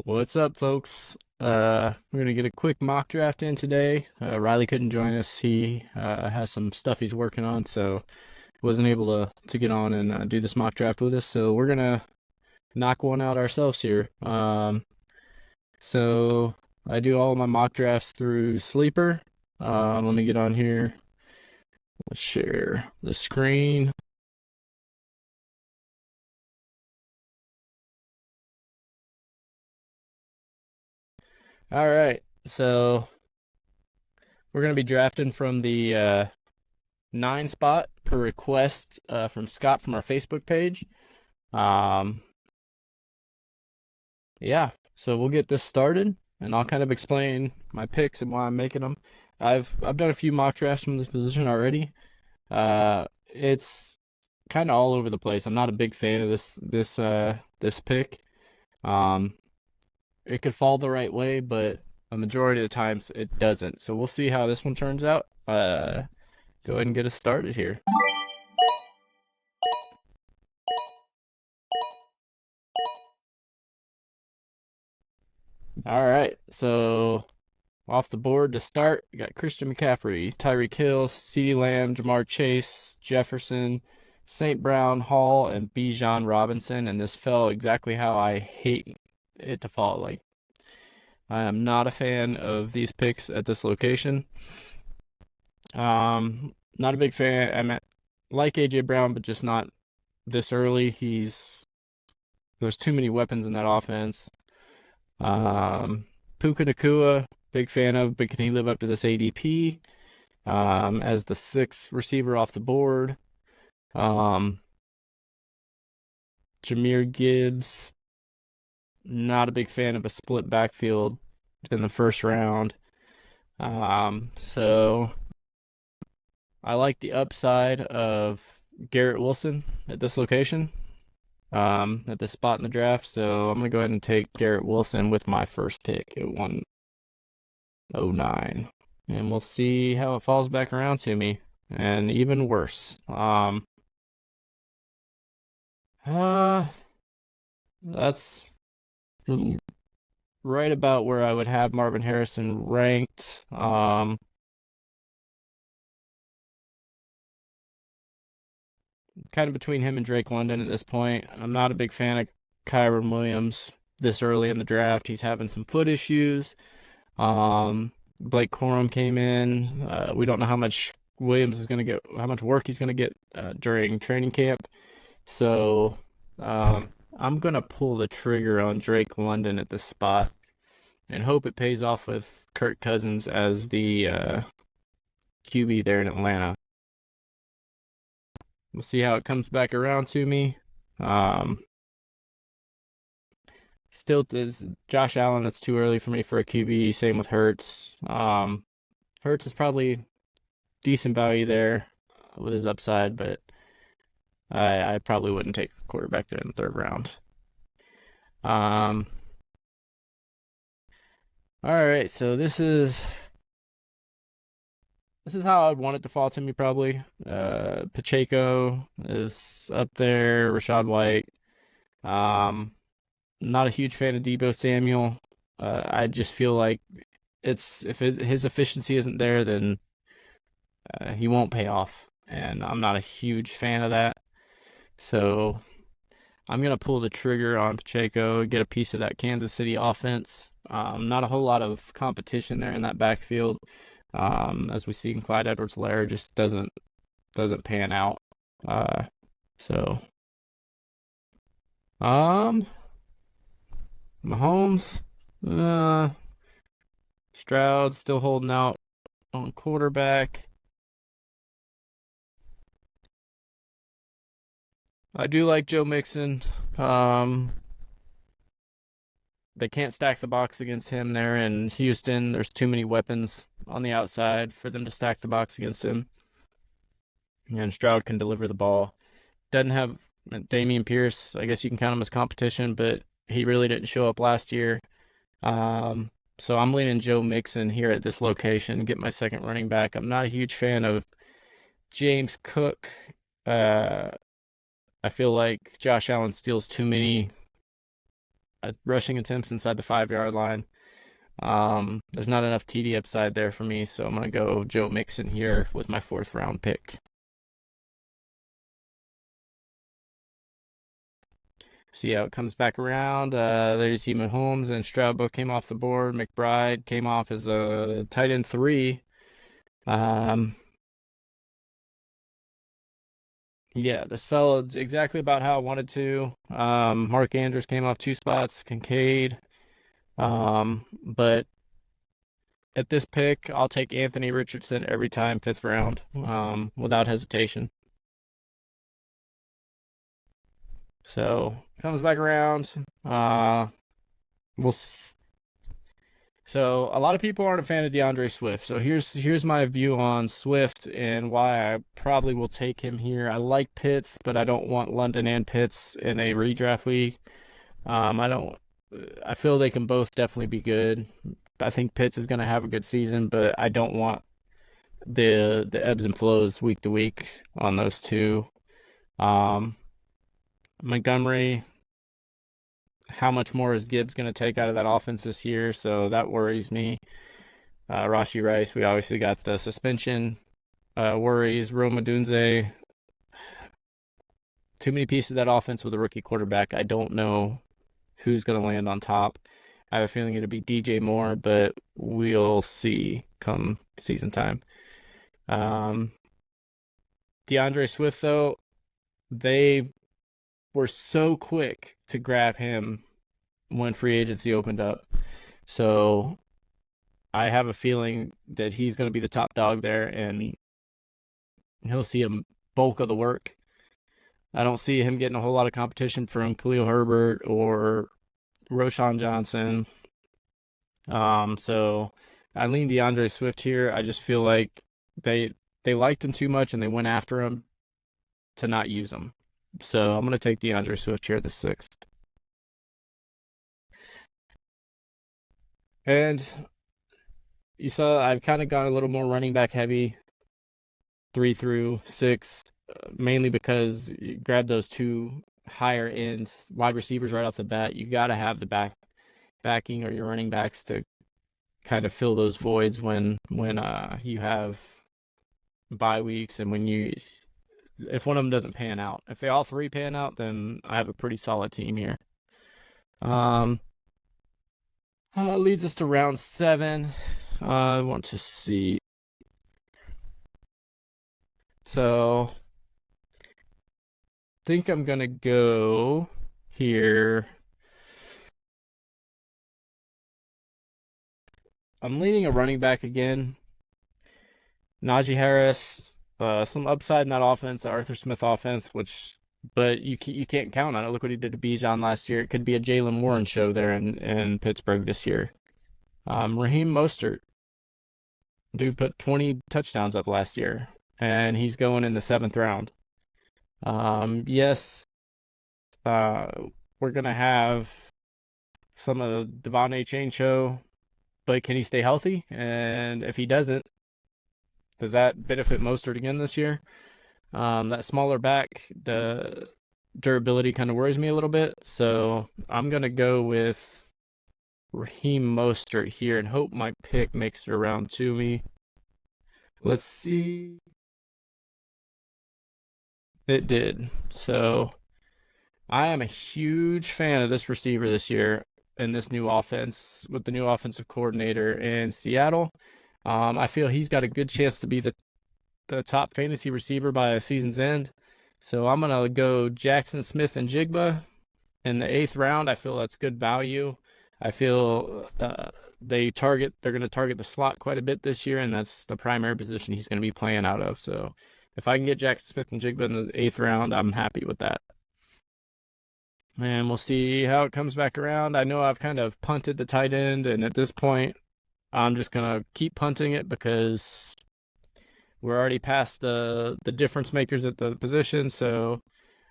What's up, folks? We're gonna get a quick mock draft in today. Riley couldn't join us. He has some stuff he's working on, so wasn't able to get on and do this mock draft with us. So we're gonna knock one out ourselves here. So I do all my mock drafts through Sleeper. Let me get on here. Let's share the screen. All right, so we're gonna be drafting from the 9 spot per request from Scott from our Facebook page. Um, yeah, so we'll get this started, and I'll kind of explain my picks and why I'm making them. I've done a few mock drafts from this position already. It's kind of all over the place. I'm not a big fan of this pick. Um, it could fall the right way, but a majority of the times it doesn't. So we'll see how this one turns out. Go ahead and get us started here. All right, so off the board to start, we got Christian McCaffrey, Tyreek Hill, CeeDee Lamb, Jamar Chase, Jefferson, St. Brown, Hall, and Bijan Robinson. And this fell exactly how I hate it to fall. Like, I am not a fan of these picks at this location. Not a big fan. Like AJ Brown, but just not this early. There's too many weapons in that offense. Puka Nakua, big fan of, but can he live up to this ADP? As the 6th receiver off the board. Jahmyr Gibbs, not a big fan of a split backfield in the first round. So I like the upside of Garrett Wilson at this location, at this spot in the draft. So I'm gonna go ahead and take Garrett Wilson with my first pick at 109, and we'll see how it falls back around to me. And even worse. That's right about where I would have Marvin Harrison ranked. Kind of between him and Drake London at this point. I'm not a big fan of Kyron Williams this early in the draft. He's having some foot issues. Blake Corum came in. We don't know how much Williams is going to get, how much work he's going to get during training camp. So I'm going to pull the trigger on Drake London at this spot and hope it pays off with Kirk Cousins as the QB there in Atlanta. We'll see how it comes back around to me. Still, Josh Allen. That's too early for me for a QB. Same with Hurts. Hurts is probably decent value there with his upside, but I probably wouldn't take a quarterback there in the 3rd round. All right, so this is how I'd want it to fall to me probably. Pacheco is up there. Rashad White. Um, Not a huge fan of Deebo Samuel. I just feel like if his efficiency isn't there, then he won't pay off, and I'm not a huge fan of that. So I'm gonna pull the trigger on Pacheco, get a piece of that Kansas City offense. Not a whole lot of competition there in that backfield. As we see in Clyde Edwards-Helaire, just doesn't pan out. So um, Mahomes, Stroud still holding out on quarterback. I do like Joe Mixon. Um, they can't stack the box against him there in Houston. There's too many weapons on the outside for them to stack the box against him. And Stroud can deliver the ball. Doesn't have Dameon Pierce. I guess you can count him as competition, but he really didn't show up last year. So I'm leaning Joe Mixon here at this location, get my second running back. I'm not a huge fan of James Cook. I feel like Josh Allen steals too many rushing attempts inside the 5-yard line. There's not enough TD upside there for me, so I'm gonna go Joe Mixon here with my 4th round pick. See how it comes back around. There you see Mahomes and Stroud both came off the board. McBride came off as a tight end 3. Yeah, this fell exactly about how I wanted to. Mark Andrews came off 2 spots, Kincaid. But at this pick, I'll take Anthony Richardson every time, 5th round, without hesitation. So comes back around. So a lot of people aren't a fan of DeAndre Swift. So here's my view on Swift and why I probably will take him here. I like Pitts, but I don't want London and Pitts in a redraft league. I feel they can both definitely be good. I think Pitts is going to have a good season, but I don't want the ebbs and flows week to week on those two. Montgomery, how much more is Gibbs going to take out of that offense this year? So that worries me. Rashee Rice, we obviously got the suspension worries. Rome Odunze, too many pieces of that offense with a rookie quarterback. I don't know who's going to land on top. I have a feeling it'll be DJ Moore, but we'll see come season time. DeAndre Swift, though, they were so quick to grab him when free agency opened up. So I have a feeling that he's going to be the top dog there, and he'll see a bulk of the work. I don't see him getting a whole lot of competition from Khalil Herbert or Roschon Johnson. So I lean DeAndre Swift here. I just feel like they liked him too much and they went after him to not use him. So I'm going to take DeAndre Swift here the 6th. And you saw I've kind of gone a little more running back heavy, 3 through 6, mainly because you grab those 2 higher end wide receivers right off the bat. You got to have the backing or your running backs to kind of fill those voids when you have bye weeks and if one of them doesn't pan out. If they all 3 pan out, then I have a pretty solid team here. Leads us to round 7. I want to see. So I think I'm gonna go here. I'm leaning a running back again. Najee Harris, some upside in that offense, the Arthur Smith offense, but you can't count on it. Look what he did to Bijan last year. It could be a Jaylen Warren show there in Pittsburgh this year. Raheem Mostert, dude put 20 touchdowns up last year, and he's going in the 7th round. Yes, we're gonna have some of the Devon A. Chain show, but can he stay healthy? And if he doesn't, does that benefit Mostert again this year? That smaller back, the durability kind of worries me a little bit. So I'm going to go with Raheem Mostert here and hope my pick makes it around to me. Let's see. It did. So I am a huge fan of this receiver this year in this new offense with the new offensive coordinator in Seattle. I feel he's got a good chance to be the top fantasy receiver by the season's end. So I'm going to go Jackson Smith and Jigba in the 8th round. I feel that's good value. I feel they're going to target the slot quite a bit this year, and that's the primary position he's going to be playing out of. So if I can get Jackson Smith and Jigba in the 8th round, I'm happy with that. And we'll see how it comes back around. I know I've kind of punted the tight end, and at this point, I'm just going to keep punting it because we're already past the difference makers at the position. So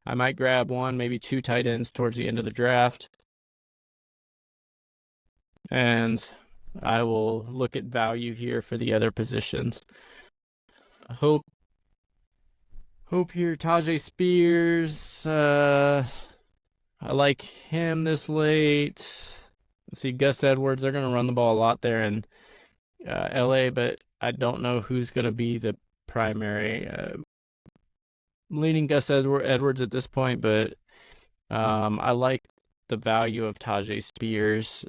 I might grab 1, maybe 2 tight ends towards the end of the draft. And I will look at value here for the other positions. Hope here, Tajay Spears. I like him this late. Let's see, Gus Edwards. They're going to run the ball a lot there in LA, but I don't know who's going to be the primary leading Gus Edwards at this point, but I like the value of Tajay Spears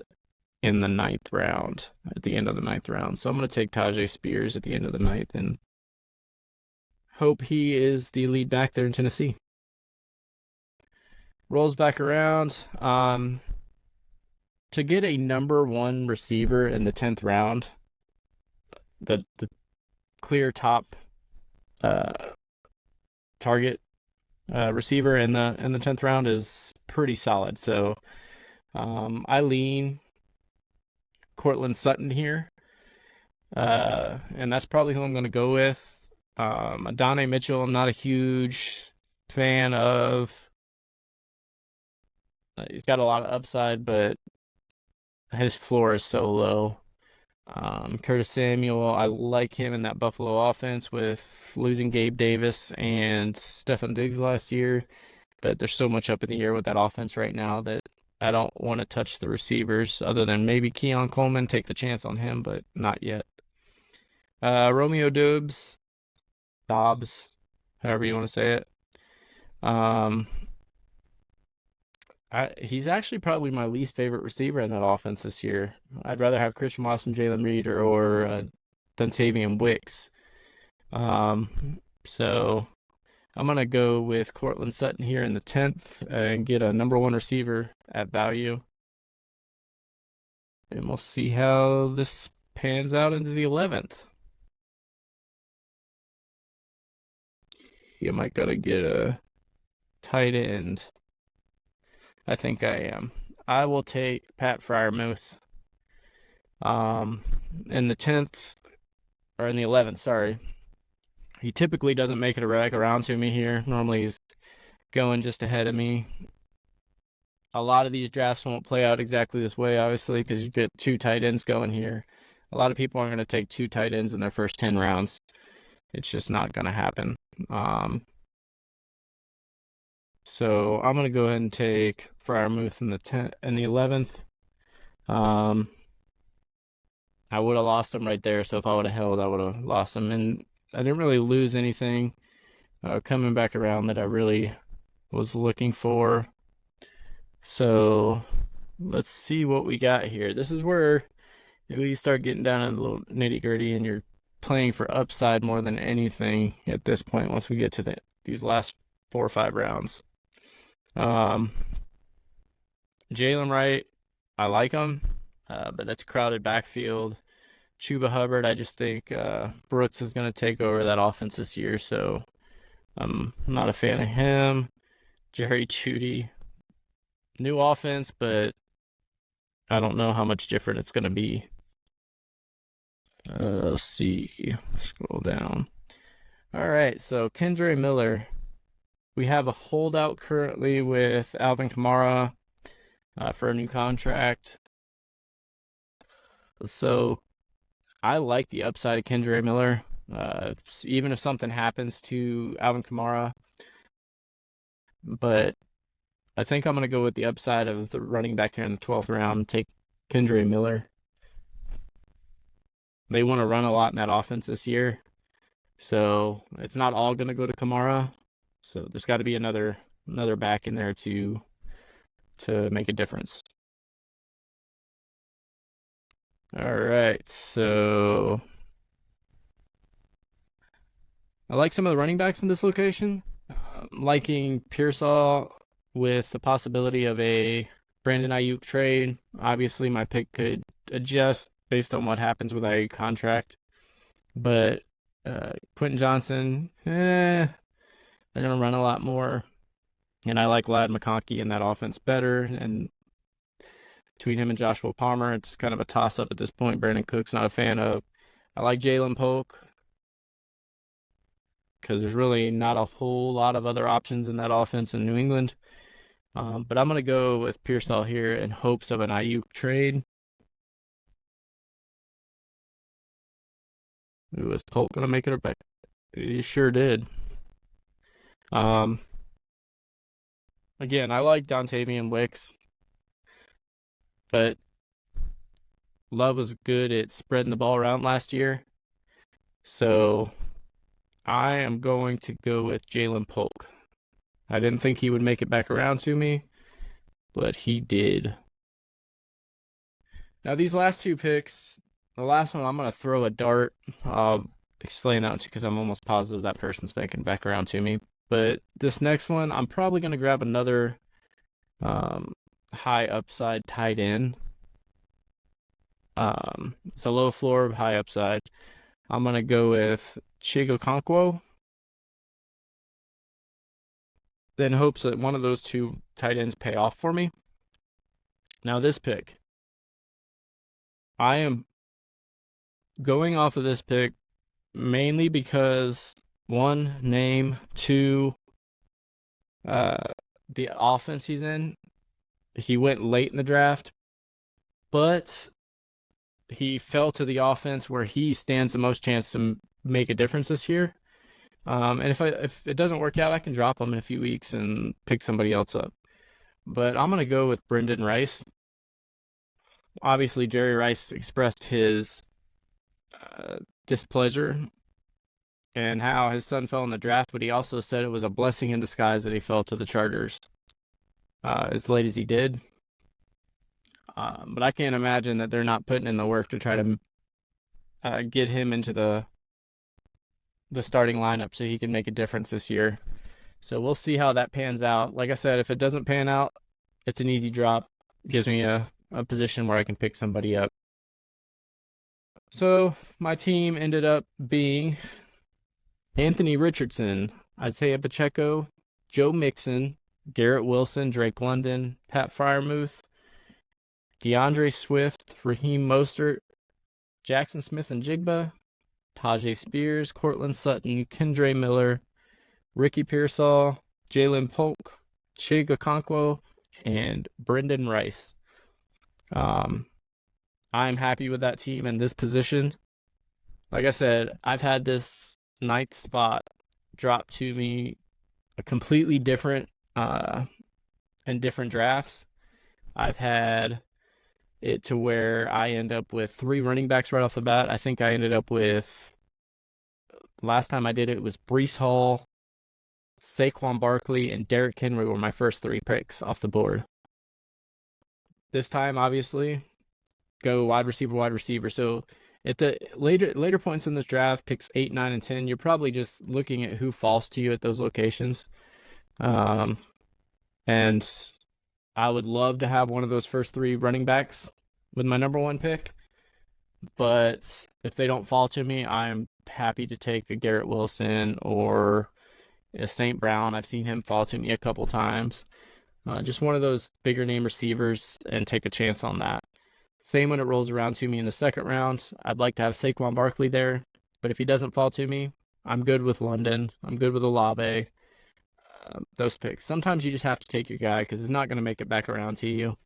in the ninth round, at the end of the ninth round. So I'm going to take Tajay Spears at the end of the ninth and hope he is the lead back there in Tennessee. Rolls back around. To get a number one receiver in the 10th round, the clear top target receiver in the 10th round is pretty solid. So I lean Cortland Sutton here, and that's probably who I'm going to go with. Adonai Mitchell, I'm not a huge fan of. He's got a lot of upside, but his floor is so low. Curtis Samuel, I like him in that Buffalo offense with losing Gabe Davis and Stefan Diggs last year, but there's so much up in the air with that offense right now that I don't want to touch the receivers other than maybe Keon Coleman, take the chance on him, but not yet. Romeo Doubs, however you want to say it. He's actually probably my least favorite receiver in that offense this year. I'd rather have Christian Watson, Jalen Reed, or Dontavian Wicks. So I'm going to go with Cortland Sutton here in the 10th and get a number one receiver at value. And we'll see how this pans out into the 11th. You might got to get a tight end. I think I am. I will take Pat Freiermuth in the 10th, or in the 11th, sorry. He typically doesn't make it back around to me here. Normally he's going just ahead of me. A lot of these drafts won't play out exactly this way, obviously, because you get two tight ends going here. A lot of people aren't going to take two tight ends in their first 10 rounds. It's just not going to happen. So I'm going to go ahead and take Freiermuth in the 11th. I would have lost him right there, so if I would have held, I would have lost him. And I didn't really lose anything coming back around that I really was looking for. So let's see what we got here. This is where we start getting down to the little nitty-gritty, and you're playing for upside more than anything at this point once we get to these last 4 or 5 rounds. Jalen Wright, I like him, but that's a crowded backfield. Chuba Hubbard, I just think Brooks is going to take over that offense this year, so I'm not a fan of him. Jerry Jeudy, new offense, but I don't know how much different it's going to be. Let's see. Scroll down. All right, so Kendre Miller. We have a holdout currently with Alvin Kamara for a new contract. So I like the upside of Kendre Miller. Even if something happens to Alvin Kamara. But I think I'm going to go with the upside of the running back here in the 12th round and take Kendre Miller. They want to run a lot in that offense this year. So it's not all going to go to Kamara. So there's got to be another back in there to make a difference. All right, so I like some of the running backs in this location. Liking Pearsall with the possibility of a Brandon Ayuk trade. Obviously, my pick could adjust based on what happens with Ayuk contract. But Quentin Johnson, they're going to run a lot more. And I like Ladd McConkey in that offense better. And between him and Joshua Palmer, it's kind of a toss-up at this point. Brandon Cook's not a fan of. I like Jalen Polk because there's really not a whole lot of other options in that offense in New England. But I'm going to go with Pearsall here in hopes of an Ayuk trade. Ooh, is Polk going to make it or back? He sure did. Again, I like Dontavian Wicks, but Love was good at spreading the ball around last year. So I am going to go with Jalen Polk. I didn't think he would make it back around to me, but he did. Now, these last two picks, the last one, I'm going to throw a dart. I'll explain that to you because I'm almost positive that person's making it back around to me. But this next one, I'm probably going to grab another high upside tight end. It's a low floor, high upside. I'm going to go with Chigokonkwo. Then hopes that one of those two tight ends pay off for me. Now, this pick, I am going off of this pick mainly because one, name, two, the offense he's in. He went late in the draft, but he fell to the offense where he stands the most chance to make a difference this year. And if it doesn't work out, I can drop him in a few weeks and pick somebody else up. But I'm gonna go with Brendan Rice. Obviously, Jerry Rice expressed his displeasure and how his son fell in the draft, but he also said it was a blessing in disguise that he fell to the Chargers as late as he did. But I can't imagine that they're not putting in the work to try to get him into the starting lineup so he can make a difference this year. So we'll see how that pans out. Like I said, if it doesn't pan out, it's an easy drop. It gives me a position where I can pick somebody up. So my team ended up being Anthony Richardson, Isaiah Pacheco, Joe Mixon, Garrett Wilson, Drake London, Pat Freiermuth, DeAndre Swift, Raheem Mostert, Jackson Smith and Jigba, Tajay Spears, Cortland Sutton, Kendre Miller, Ricky Pearsall, Jalen Polk, Chigokonkwo, and Brendan Rice. I'm happy with that team in this position. Like I said, I've had this 9th spot drop to me a completely different in different drafts. I've had it to where I end up with 3 running backs right off the bat. I think I ended up with, last time I did it was Breece Hall, Saquon Barkley, and Derrick Henry were my first 3 picks off the board. This time, obviously, go wide receiver. So at the later points in this draft, picks 8, 9, and 10, you're probably just looking at who falls to you at those locations. And I would love to have one of those first 3 running backs with my number 1 pick. But if they don't fall to me, I'm happy to take a Garrett Wilson or a St. Brown. I've seen him fall to me a couple times. Just one of those bigger name receivers and take a chance on that. Same when it rolls around to me in the second round. I'd like to have Saquon Barkley there. But if he doesn't fall to me, I'm good with London. I'm good with Olave. Those picks. Sometimes you just have to take your guy because he's not going to make it back around to you.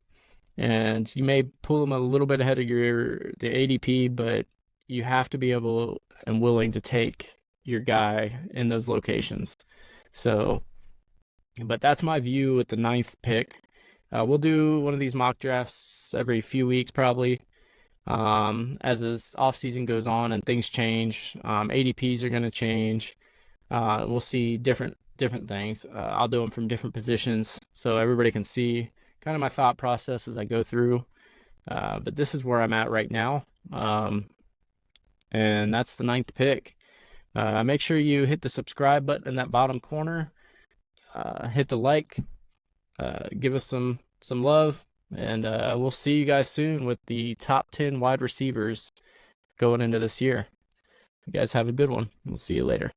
And you may pull him a little bit ahead of the ADP, but you have to be able and willing to take your guy in those locations. So, but that's my view with the 9th pick. We'll do one of these mock drafts every few weeks probably. As this offseason goes on and things change, ADPs are going to change. We'll see different things. I'll do them from different positions so everybody can see kind of my thought process as I go through. But this is where I'm at right now. And that's the 9th pick. Make sure you hit the subscribe button in that bottom corner. Hit the like. Give us some love. And we'll see you guys soon with the top 10 wide receivers going into this year. You guys have a good one. We'll see you later.